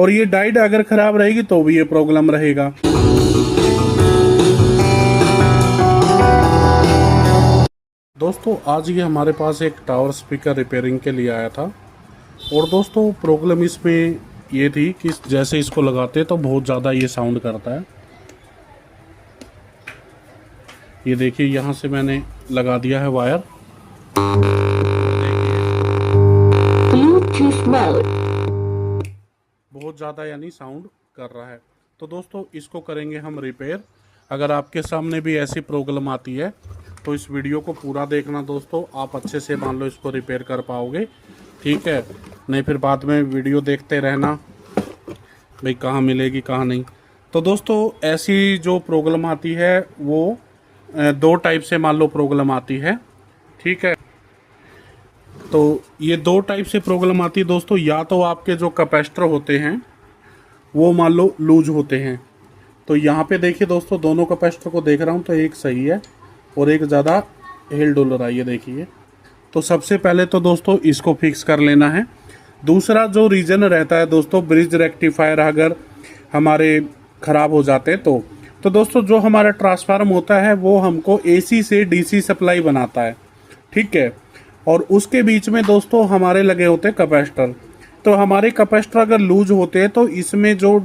और ये डाइड अगर खराब रहेगी तो भी ये प्रॉब्लम रहेगा। दोस्तों आज ये हमारे पास एक टावर स्पीकर रिपेयरिंग के लिए आया था और दोस्तों प्रॉब्लम इसमें ये थी कि जैसे इसको लगाते तो बहुत ज़्यादा ये साउंड करता है। ये देखिए यहाँ से मैंने लगा दिया है वायर। बहुत ज़्यादा यानी साउंड कर रहा है। तो दोस्तों इसको करेंगे हम रिपेयर। अगर आपके सामने भी ऐसी प्रॉब्लम आती है तो इस वीडियो को पूरा देखना दोस्तों, आप अच्छे से मान लो इसको रिपेयर कर पाओगे, ठीक है। नहीं फिर बाद में वीडियो देखते रहना भाई कहाँ मिलेगी कहाँ नहीं। तो दोस्तों ऐसी जो प्रॉब्लम आती है वो दो टाइप से मान लो प्रॉब्लम आती है, ठीक है। तो ये दो टाइप से प्रॉब्लम आती है दोस्तों। या तो आपके जो कैपेसिटर होते हैं वो मान लो लूज होते हैं। तो यहाँ पे देखिए दोस्तों दोनों कैपेसिटर को देख रहा हूँ तो एक सही है और एक ज़्यादा हिल डुल रहा है, ये देखिए। तो सबसे पहले तो दोस्तों इसको फिक्स कर लेना है। दूसरा जो रीज़न रहता है दोस्तों, ब्रिज रेक्टिफायर अगर हमारे ख़राब हो जाते हैं तो दोस्तों जो हमारा ट्रांसफार्म होता है वो हमको एसी से डीसी सप्लाई बनाता है, ठीक है। और उसके बीच में दोस्तों हमारे लगे होते हैं कैपेसिटर। तो हमारे कैपेसिटर अगर लूज होते हैं तो इसमें जो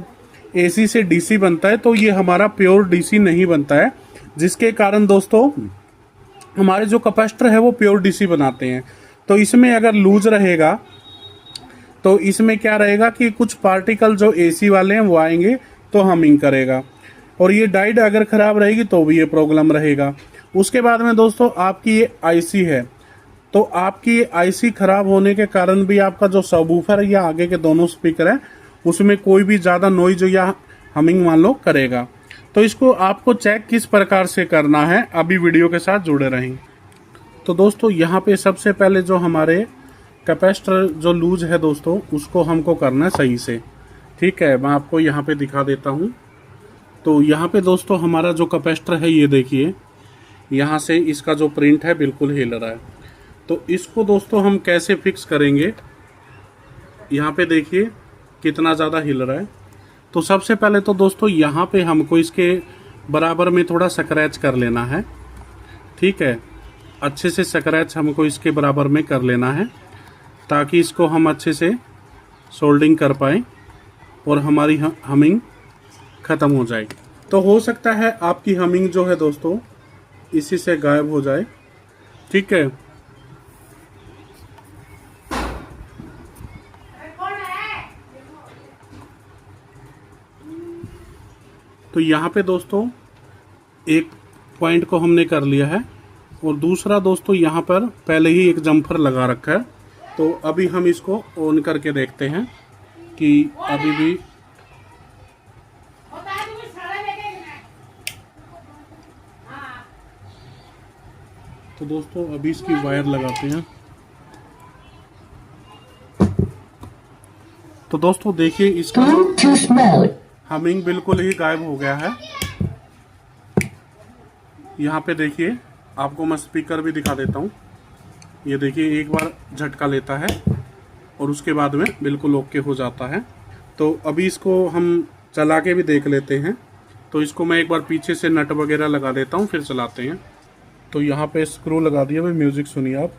एसी से डीसी बनता है तो ये हमारा प्योर डीसी नहीं बनता है, जिसके कारण दोस्तों हमारे जो कैपेसिटर है वो प्योर डीसी बनाते हैं। तो इसमें अगर लूज रहेगा तो इसमें क्या रहेगा कि कुछ पार्टिकल जो एसी वाले हैं वो आएंगे तो हमिंग करेगा, और ये डाइड अगर ख़राब रहेगी तो भी ये प्रॉब्लम रहेगा। उसके बाद में दोस्तों आपकी ये आईसी है, तो आपकी आईसी ख़राब होने के कारण भी आपका जो सबवूफर या आगे के दोनों स्पीकर है उसमें कोई भी ज़्यादा नॉइज या हमिंग मान लो करेगा। तो इसको आपको चेक किस प्रकार से करना है अभी वीडियो के साथ जुड़े रहें। तो दोस्तों यहाँ पे सबसे पहले जो हमारे कैपेसिटर जो लूज है दोस्तों उसको हमको करना है सही से, ठीक है। मैं आपको यहाँ पे दिखा देता हूँ। तो यहाँ पे दोस्तों हमारा जो कैपेसिटर है ये देखिए, यहाँ से इसका जो प्रिंट है बिल्कुल हिल रहा है। तो इसको दोस्तों हम कैसे फिक्स करेंगे, यहाँ पे देखिए कितना ज़्यादा हिल रहा है। तो सबसे पहले तो दोस्तों यहाँ पे हमको इसके बराबर में थोड़ा स्क्रैच कर लेना है, ठीक है। अच्छे से स्क्रैच हमको इसके बराबर में कर लेना है ताकि इसको हम अच्छे से सोल्डिंग कर पाएँ और हमारी हमिंग ख़त्म हो जाए। तो हो सकता है आपकी हमिंग जो है दोस्तों इसी से गायब हो जाए, ठीक है। तो यहाँ पे दोस्तों एक पॉइंट को हमने कर लिया है और दूसरा दोस्तों यहाँ पर पहले ही एक जम्फर लगा रखा है। तो अभी हम इसको ऑन करके देखते हैं कि अभी भी तो दोस्तों अभी इसकी वायर लगाते हैं। तो दोस्तों देखिए इसका हमिंग बिल्कुल ही गायब हो गया है। यहाँ पे देखिए आपको मैं स्पीकर भी दिखा देता हूँ। ये देखिए एक बार झटका लेता है और उसके बाद में बिल्कुल ओके हो जाता है। तो अभी इसको हम चला के भी देख लेते हैं। तो इसको मैं एक बार पीछे से नट वगैरह लगा देता हूँ फिर चलाते हैं। तो यहाँ पे स्क्रू लगा दिया भाई, म्यूजिक सुनिए आप।